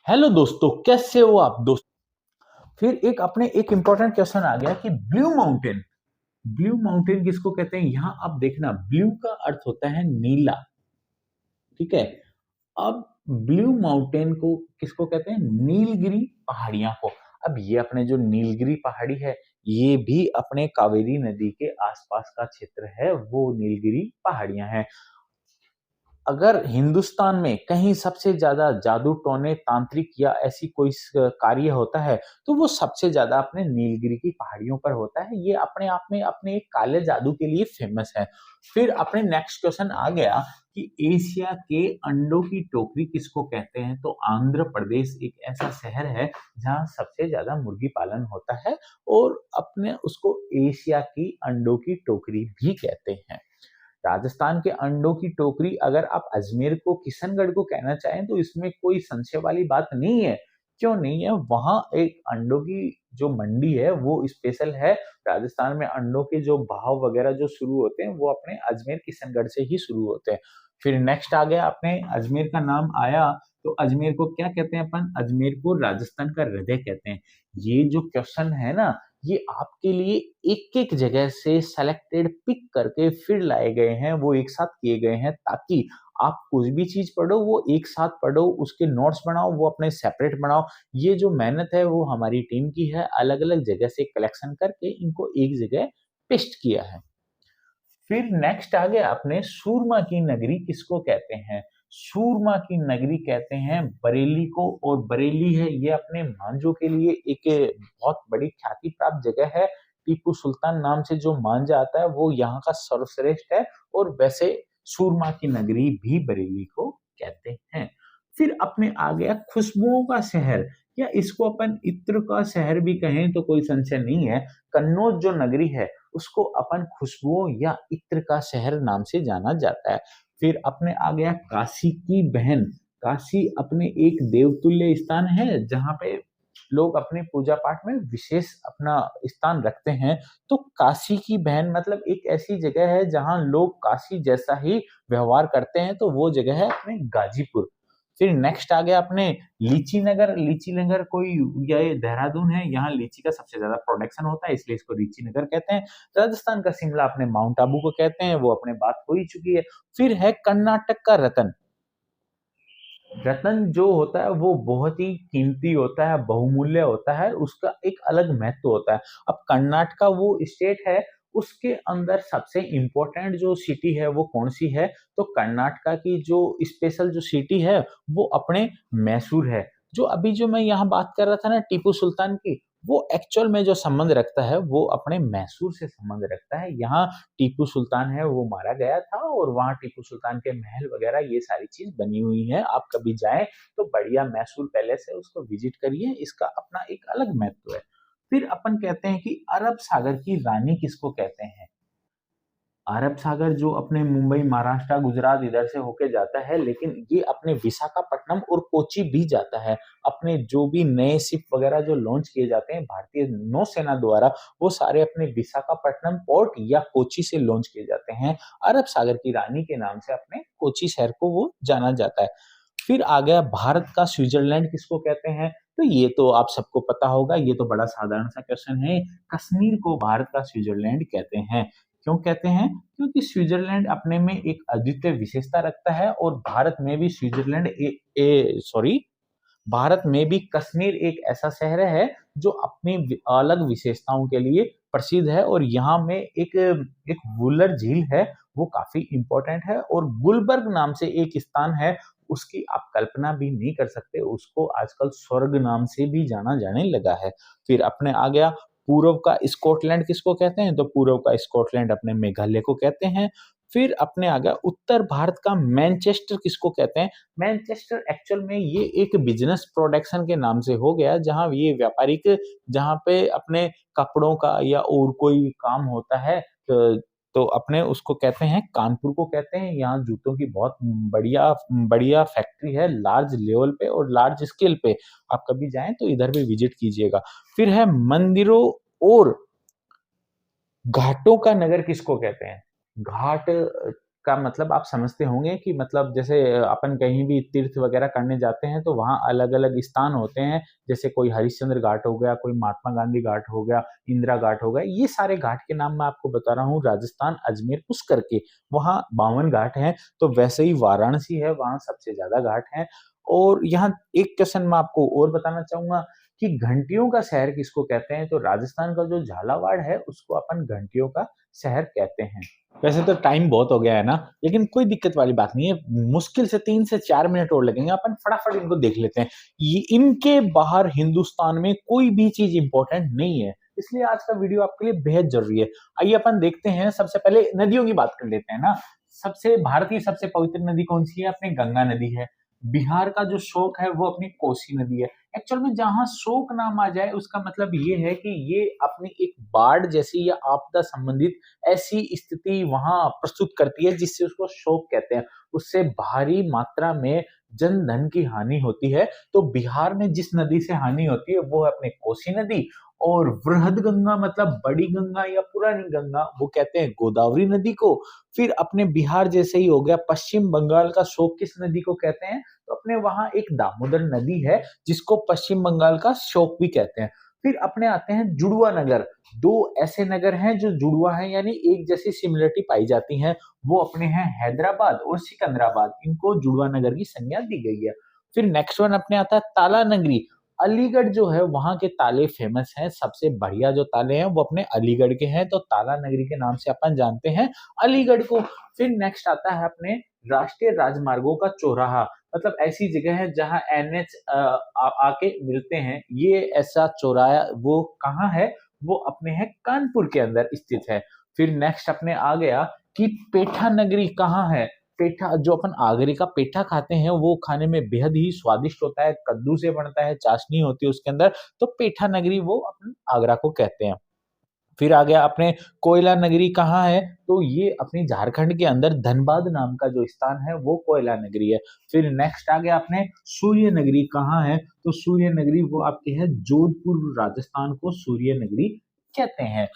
Hello दोस्तों, कैसे हो आप दोस्त। फिर एक अपने एक इंपॉर्टेंट क्वेश्चन आ गया कि ब्लू माउंटेन। ब्लू माउंटेन किसको कहते हैं? यहाँ आप देखना, ब्लू का अर्थ होता है नीला। ठीक है। अब ब्लू माउंटेन को किसको कहते हैं? नीलगिरी पहाड़ियां को। अब ये अपने जो नीलगिरी पहाड़ी है, ये भी अपने कावेरी नदी के आसपास का क्षेत्र है, वो नीलगिरी पहाड़ियां हैं। अगर हिंदुस्तान में कहीं सबसे ज्यादा जादू टोने तांत्रिक या ऐसी कोई कार्य होता है, तो वो सबसे ज्यादा अपने नीलगिरी की पहाड़ियों पर होता है। ये अपने आप में अपने एक काले जादू के लिए फेमस है। फिर अपने नेक्स्ट क्वेश्चन आ गया कि एशिया के अंडों की टोकरी किसको कहते हैं? तो आंध्र प्रदेश एक ऐसा शहर है जहाँ सबसे ज्यादा मुर्गी पालन होता है, और अपने उसको एशिया की अंडों की टोकरी भी कहते हैं। राजस्थान के अंडों की टोकरी अगर आप अजमेर को, किशनगढ़ को कहना चाहें, तो इसमें कोई संशय वाली बात नहीं है। क्यों नहीं है? वहां एक अंडों की जो मंडी है वो स्पेशल है। राजस्थान में अंडों के जो भाव वगैरह जो शुरू होते हैं वो अपने अजमेर, किशनगढ़ से ही शुरू होते हैं। फिर नेक्स्ट आ गया, अपने अजमेर का नाम आया, तो अजमेर को क्या कहते हैं? अपन अजमेर को राजस्थान का हृदय कहते हैं। ये जो क्वेश्चन है ना, ये आपके लिए एक एक जगह से सेलेक्टेड पिक करके फिर लाए गए हैं, वो एक साथ किए गए हैं, ताकि आप कुछ भी चीज पढ़ो वो एक साथ पढ़ो, उसके नोट्स बनाओ वो अपने सेपरेट बनाओ। ये जो मेहनत है वो हमारी टीम की है, अलग अलग जगह से कलेक्शन करके इनको एक जगह पेस्ट किया है। फिर नेक्स्ट आ गया अपने सूरमा की नगरी किसको कहते हैं? सूरमा की नगरी कहते हैं बरेली को, और बरेली है ये अपने मांझों के लिए एक बहुत बड़ी ख्याति प्राप्त जगह है। टीपू सुल्तान नाम से जो मांझा आता है वो यहाँ का सर्वश्रेष्ठ है, और वैसे सूरमा की नगरी भी बरेली को कहते हैं। फिर अपने आ गया खुशबुओं का शहर, या इसको अपन इत्र का शहर भी कहें तो कोई संशय नहीं है। कन्नौज जो नगरी है उसको अपन खुशबुओं या इत्र का शहर नाम से जाना जाता है। फिर अपने आ गया काशी की बहन। काशी अपने एक देवतुल्य स्थान है जहाँ पे लोग अपने पूजा पाठ में विशेष अपना स्थान रखते हैं। तो काशी की बहन मतलब एक ऐसी जगह है जहाँ लोग काशी जैसा ही व्यवहार करते हैं, तो वो जगह है अपने गाजीपुर। फिर नेक्स्ट आ गया अपने लीची नगर। लीची नगर कोई, ये देहरादून है, यहाँ लीची का सबसे ज्यादा प्रोडक्शन होता है, इसलिए इसको लीची नगर कहते हैं। राजस्थान का शिमला अपने माउंट आबू को कहते हैं, वो अपने बात हो ही चुकी है। फिर है कर्नाटक का रतन। रतन जो होता है वो बहुत ही कीमती होता है, बहुमूल्य होता है, उसका एक अलग महत्व होता है। अब कर्नाटका वो स्टेट है, उसके अंदर सबसे इम्पोर्टेंट जो सिटी है वो कौन सी है? तो कर्नाटका की जो स्पेशल जो सिटी है वो अपने मैसूर है। जो अभी जो मैं यहाँ बात कर रहा था ना टीपू सुल्तान की, वो एक्चुअल में जो संबंध रखता है वो अपने मैसूर से संबंध रखता है। यहाँ टीपू सुल्तान है वो मारा गया था, और वहाँ टीपू सुल्तान के महल वगैरह ये सारी चीज बनी हुई है। आप कभी जाएं तो बढ़िया मैसूर पैलेस है, उसको विजिट करिए, इसका अपना एक अलग महत्व है। फिर अपन कहते हैं कि अरब सागर की रानी किसको कहते हैं? अरब सागर जो अपने मुंबई, महाराष्ट्र, गुजरात इधर से होके जाता है, लेकिन ये अपने विशाखापट्टनम और कोची भी जाता है। अपने जो भी नए शिप वगैरह जो लॉन्च किए जाते हैं भारतीय नौसेना द्वारा, वो सारे अपने विशाखापट्टनम पोर्ट या कोची से लॉन्च किए जाते हैं। अरब सागर की रानी के नाम से अपने कोची शहर को वो जाना जाता है। फिर आ गया भारत का स्विट्जरलैंड किसको कहते हैं? तो ये तो आप सबको पता होगा, ये तो बड़ा साधारण सा क्वेश्चन है। कश्मीर को भारत का स्विट्जरलैंड कहते हैं। क्यों कहते हैं? क्योंकि स्विट्जरलैंड अपने में एक अद्वितीय विशेषता रखता है, और भारत में भी स्विट्जरलैंड सॉरी, भारत में भी कश्मीर एक ऐसा शहर है जो अपनी अलग विशेषताओं के लिए प्रसिद्ध है, और यहाँ में एक एक वुलर झील है, वो काफी इंपॉर्टेंट है। और गुलबर्ग नाम से एक स्थान है, उसकी आप कल्पना भी नहीं कर सकते, उसको आजकल स्वर्ग नाम से भी जाना जाने लगा है। फिर अपने आ गया पूर्व का स्कॉटलैंड किसको कहते हैं? तो पूर्व का स्कॉटलैंड अपने मेघालय को कहते हैं। फिर अपने आ गया उत्तर भारत का मैनचेस्टर किसको कहते हैं? मैनचेस्टर एक्चुअल में ये एक बिजनेस प्रोडक्शन के नाम से हो गया, जहाँ ये व्यापारिक, जहाँ पे अपने कपड़ों का या और कोई काम होता है, तो अपने उसको कहते हैं, कानपुर को कहते हैं। यहाँ जूतों की बहुत बढ़िया बढ़िया फैक्ट्री है, लार्ज लेवल पे और लार्ज स्केल पे। आप कभी जाएं तो इधर भी विजिट कीजिएगा। फिर है मंदिरों और घाटों का नगर किसको कहते हैं? घाट का मतलब आप समझते होंगे कि मतलब जैसे अपन कहीं भी तीर्थ वगैरह करने जाते हैं तो वहाँ अलग-अलग स्थान होते हैं, जैसे कोई हरिश्चंद्र घाट हो गया, कोई महात्मा गांधी घाट हो गया, इंदिरा घाट हो गया, ये सारे घाट के नाम मैं आपको बता रहा हूँ राजस्थान अजमेर उस करके, वहाँ 52 घाट हैं, तो वैसे ही वाराणसी है, वहाँ सबसे ज़्यादा घाट हैं। और यहाँ एक क्वेश्चन मैं आपको और बताना चाहूँगा कि घंटियों का शहर किसको कहते हैं? तो राजस्थान का जो झालावाड़ है, उसको अपन घंटियों का शहर कहते हैं। वैसे तो टाइम बहुत हो गया है ना, लेकिन कोई दिक्कत वाली बात नहीं है। मुश्किल से 3 से 4 मिनट और लगेंगे, अपन फटाफट इनको देख लेते हैं। ये इनके बाहर हिंदुस्तान में कोई भी चीज़ इम्पोर्टेंट नहीं है, इसलिए आज का वीडियो आपके लिए बेहद ज़रूरी है। आइए अपन देखते हैं, सबसे पहले नदियों की बात कर लेते हैं ना। सबसे भारत की सबसे पवित्र नदी कौन-सी है? अपनी गंगा नदी है। बिहार का जो शोक है वो अपनी कोसी नदी है। एक्चुअल में जहाँ शोक नाम आ जाए उसका मतलब ये है कि ये अपनी एक बाढ़ जैसी या आपदा संबंधित ऐसी स्थिति वहाँ प्रस्तुत करती है जिससे उसको शोक कहते हैं। उससे भारी मात्रा में जन धन की हानि होती है। तो बिहार में जिस नदी से हानि होती है वो है अपनी कोसी नदी, और वृहद गंगा मतलब बड़ी गंगा या पुरानी गंगा वो कहते हैं गोदावरी नदी को। फिर अपने बिहार जैसे ही हो गया, पश्चिम बंगाल का शोक किस नदी को कहते हैं? तो अपने वहाँ एक दामोदर नदी है जिसको पश्चिम बंगाल का शोक भी कहते हैं। फिर अपने आते हैं जुड़वा नगर। 2 ऐसे नगर हैं जो जुड़वा हैं, यानी एक जैसी सिमिलरिटी पाई जाती है। वो अपने हैं हैदराबाद और सिकंदराबाद। इनको जुड़वा नगर की संज्ञा दी गई है। फिर नेक्स्ट वन अपने आता है ताला नगरी। अलीगढ़ जो है वहाँ के ताले फेमस हैं, सबसे बढ़िया जो ताले हैं वो अपने अलीगढ़ के हैं, तो ताला नगरी के नाम से अपन जानते हैं अलीगढ़ को। फिर नेक्स्ट आता है अपने राष्ट्रीय राजमार्गों का चौराहा, मतलब ऐसी जगह है जहाँ एनएच आके मिलते हैं। ये ऐसा चौराहा वो कहाँ है? वो अपने है कानपुर के अंदर स्थित है। फिर नेक्स्ट अपने आ गया कि पेठा नगरी कहाँ है? पेठा, जो अपन आगरे का पेठा खाते हैं वो खाने में बेहद ही स्वादिष्ट होता है, कद्दू से बनता है, चाशनी होती है उसके अंदर, तो पेठा नगरी वो अपन आगरा को कहते हैं। फिर आ गया अपने कोयला नगरी कहाँ है? तो ये अपनी झारखंड के अंदर धनबाद नाम का जो स्थान है वो कोयला नगरी है। फिर नेक्स्ट आ गया अपने सूर्य नगरी कहाँ है? तो सूर्य नगरी वो आपके है जोधपुर, राजस्थान को सूर्य नगरी कहते हैं।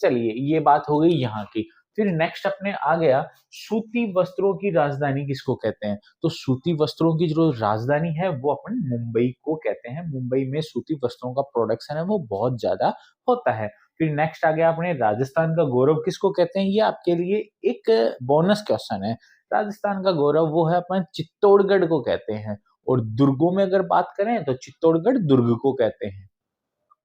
चलिए ये बात हो गई यहाँ की। फिर नेक्स्ट अपने आ गया सूती वस्त्रों की राजधानी किसको कहते हैं? तो सूती वस्त्रों की जो राजधानी है वो अपन मुंबई को कहते हैं। मुंबई में सूती वस्त्रों का प्रोडक्शन है वो बहुत ज्यादा होता है। फिर नेक्स्ट आ गया अपने राजस्थान का गौरव किसको कहते हैं? ये आपके लिए एक बोनस क्वेश्चन है। राजस्थान का गौरव वो है अपन चित्तौड़गढ़ को कहते हैं। और दुर्गों में अगर बात करें तो चित्तौड़गढ़ दुर्ग को कहते हैं।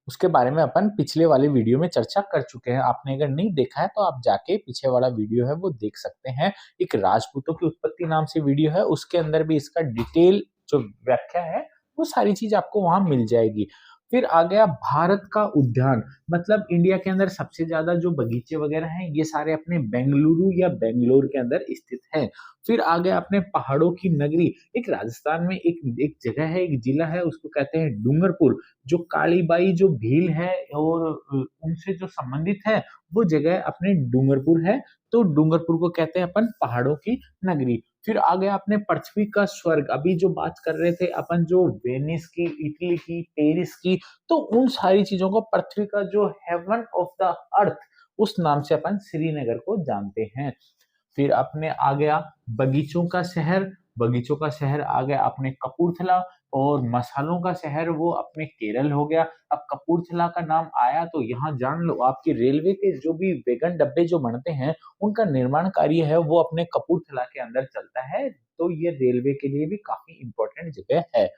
उसके बारे में अपन पिछले वाले वीडियो में चर्चा कर चुके हैं। आपने अगर नहीं देखा है तो आप जाके पीछे वाला वीडियो है वो देख सकते हैं। एक राजपूतों की उत्पत्ति नाम से वीडियो है, उसके अंदर भी इसका डिटेल जो व्याख्या है वो सारी चीज आपको वहां मिल जाएगी। फिर आ गया भारत का उद्यान, मतलब इंडिया के अंदर सबसे ज्यादा जो बगीचे वगैरह हैं ये सारे अपने बेंगलुरु या बेंगलोर के अंदर स्थित हैं। फिर आ गया अपने पहाड़ों की नगरी। एक राजस्थान में एक एक जगह है, एक जिला है, उसको कहते हैं डूंगरपुर। जो कालीबाई जो भील है और उनसे जो संबंधित है वो जगह अपने डूंगरपुर है। तो डूंगरपुर को कहते हैं अपन पहाड़ों की नगरी। फिर आ गया अपने पृथ्वी का स्वर्ग। अभी जो बात कर रहे थे अपन जो वेनिस की, इटली की, पेरिस की, तो उन सारी चीजों को पृथ्वी का जो हेवन ऑफ द अर्थ उस नाम से अपन श्रीनगर को जानते हैं। फिर अपने आ गया बगीचों का शहर। बगीचों का शहर आ गया अपने कपूरथला। और मसालों का शहर वो अपने केरल हो गया। अब कपूरथला का नाम आया तो यहाँ जान लो, आपकी रेलवे के जो भी वैगन डब्बे जो बनते हैं उनका निर्माण कार्य है वो अपने कपूरथला के अंदर चलता है। तो ये रेलवे के लिए भी काफी इंपॉर्टेंट जगह है।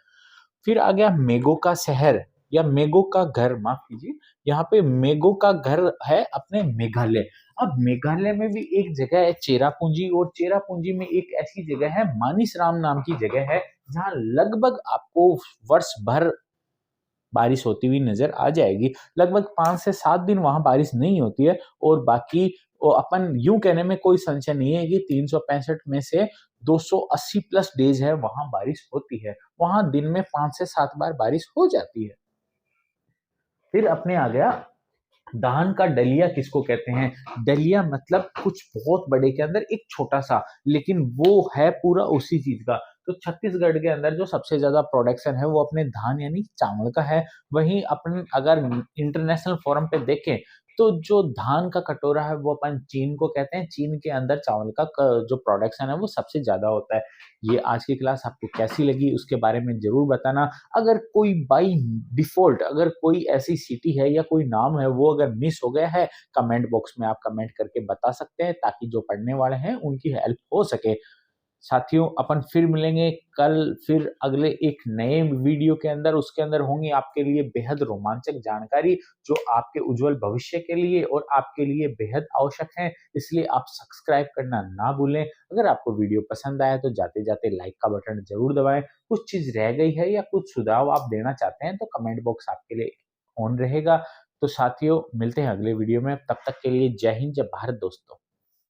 फिर आ गया मेगो का शहर या मेगो का घर, माफ कीजिए, यहाँ पे मेगो का घर है अपने मेघालय। अब मेघालय में भी एक जगह है चेरापूंजी, और चेरापूंजी में एक ऐसी जगह है मानिसराम नाम की जगह है जहाँ लगभग आपको वर्ष भर बारिश होती हुई नजर आ जाएगी। लगभग 5 से 7 दिन वहां बारिश नहीं होती है, और बाकी अपन यूं कहने में कोई संशय नहीं है कि 365 में से 280 प्लस डेज है वहां बारिश होती है। वहां दिन में 5 से 7 बार बारिश हो जाती है। फिर अपने आ गया धान का डलिया किसको कहते हैं? डलिया मतलब कुछ बहुत बड़े के अंदर एक छोटा सा, लेकिन वो है पूरा उसी चीज का। तो छत्तीसगढ़ के अंदर जो सबसे ज्यादा प्रोडक्शन है वो अपने धान यानी चावल का है। वहीं अपन अगर इंटरनेशनल फोरम पे देखें तो जो धान का कटोरा है वो अपन चीन को कहते हैं, चीन के अंदर चावल का जो प्रोडक्शन है वो सबसे ज़्यादा होता है। ये आज की क्लास आपको कैसी लगी उसके बारे में ज़रूर बताना। अगर कोई बाई डिफ़ॉल्ट अगर कोई ऐसी सिटी है या कोई नाम है वो अगर मिस हो गया है, कमेंट बॉक्स में आप कमेंट करके बता सकते हैं ताकि जो पढ़ने वाले हैं उनकी हेल्प हो सके। साथियों अपन फिर मिलेंगे कल फिर अगले एक नए वीडियो के अंदर, उसके अंदर होंगी आपके लिए बेहद रोमांचक जानकारी जो आपके उज्जवल भविष्य के लिए और आपके लिए बेहद आवश्यक है। इसलिए आप सब्सक्राइब करना ना भूलें। अगर आपको वीडियो पसंद आया तो जाते-जाते लाइक का बटन ज़रूर दबाएँ। कुछ चीज़ रह गई है या कुछ सुझाव आप देना चाहते हैं तो कमेंट बॉक्स आपके लिए ऑन रहेगा। तो साथियों मिलते हैं अगले वीडियो में, तब तक के लिए जय हिंद, जय भारत दोस्तों।